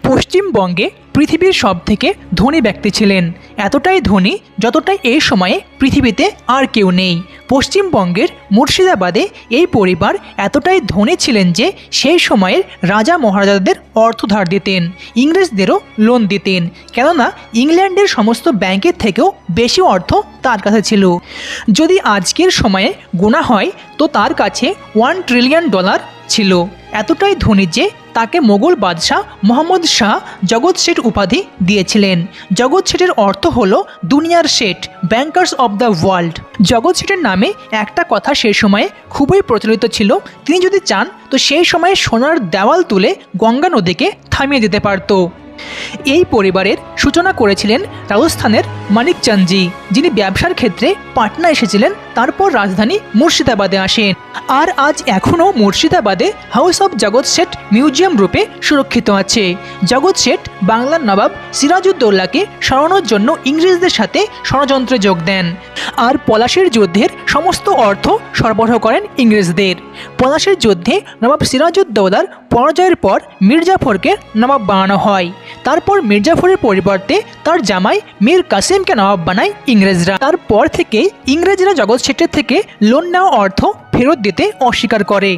পশ্চিমবঙ্গে পৃথিবীর সবথেকে ধনী ব্যক্তি ছিলেন। এতটাই ধনী যতটাই এই সময়ে পৃথিবীতে আর কেউ নেই। পশ্চিমবঙ্গের মুর্শিদাবাদে এই পরিবার এতটাই ধনী ছিলেন যে সেই সময়ের রাজা মহারাজাদের অর্থ ধার দিতেন, ইংরেজদেরও লোন দিতেন, কেননা ইংল্যান্ডের সমস্ত ব্যাংকের থেকেও বেশি অর্থ তার কাছে ছিল। যদি আজকের সময়ে গোনা হয় তো তার কাছে $1 ট্রিলিয়ন ছিল। এতটাই ধনী যে তাকে মোগল বাদশাহ মোহাম্মদ শাহ জগৎ শেঠ উপাধি দিয়েছিলেন। জগৎ শেঠের অর্থ হলো দুনিয়ার Seth, bankers of the world. জগৎ শেঠের নামে একটা কথা সেই সময়ে খুবই প্রচলিত ছিল, তিনি যদি চান তো সেই সময়ে সোনার দেওয়াল তুলে গঙ্গা নদীকে থামিয়ে দিতে পারত। এই পরিবারের সূচনা করেছিলেন রাজস্থানের মানিকচাঁদজি, যিনি ব্যবসার ক্ষেত্রে পাটনা এসেছিলেন, তারপর রাজধানী মুর্শিদাবাদে আসেন। আর আজ এখনও মুর্শিদাবাদে হাউস অব জগৎ শেঠ মিউজিয়াম রূপে সুরক্ষিত আছে। জগৎ শেঠ বাংলার নবাব সিরাজউদ্দৌলাকে সরানোর জন্য ইংরেজদের সাথে ষড়যন্ত্রে যোগ দেন আর পলাশীর যুদ্ধের সমস্ত অর্থ সরবরাহ করেন ইংরেজদের। পলাশীর যুদ্ধে নবাব সিরাজউদ্দৌলার পরাজয়ের পর মির্জাফরকে নবাব বানানো হয়। তারপর মির্জাফরের পরিবর্তে তার জামাই মীর কাসিমকে নবাব বানায় ইংরেজরা। তারপর থেকে ইংরেজরা জগৎ শেঠের থেকে লোন নেওয়া অর্থ ফেরত দিতে অস্বীকার করে।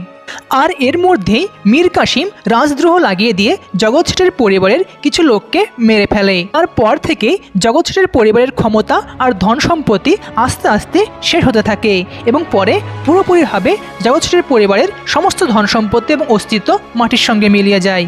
আর এর মধ্যেই মীর কাসিম রাজদ্রোহ লাগিয়ে দিয়ে জগৎ শেঠের পরিবারের কিছু লোককে মেরে ফেলে। তারপর থেকে জগৎ শেঠের পরিবারের ক্ষমতা আর ধন সম্পত্তি আস্তে আস্তে শেষ হতে থাকে এবং পরে পুরোপুরিভাবে জগৎ শেঠের পরিবারের সমস্ত ধন সম্পত্তি এবং অস্তিত্ব মাটির সঙ্গে মিলিয়ে যায়।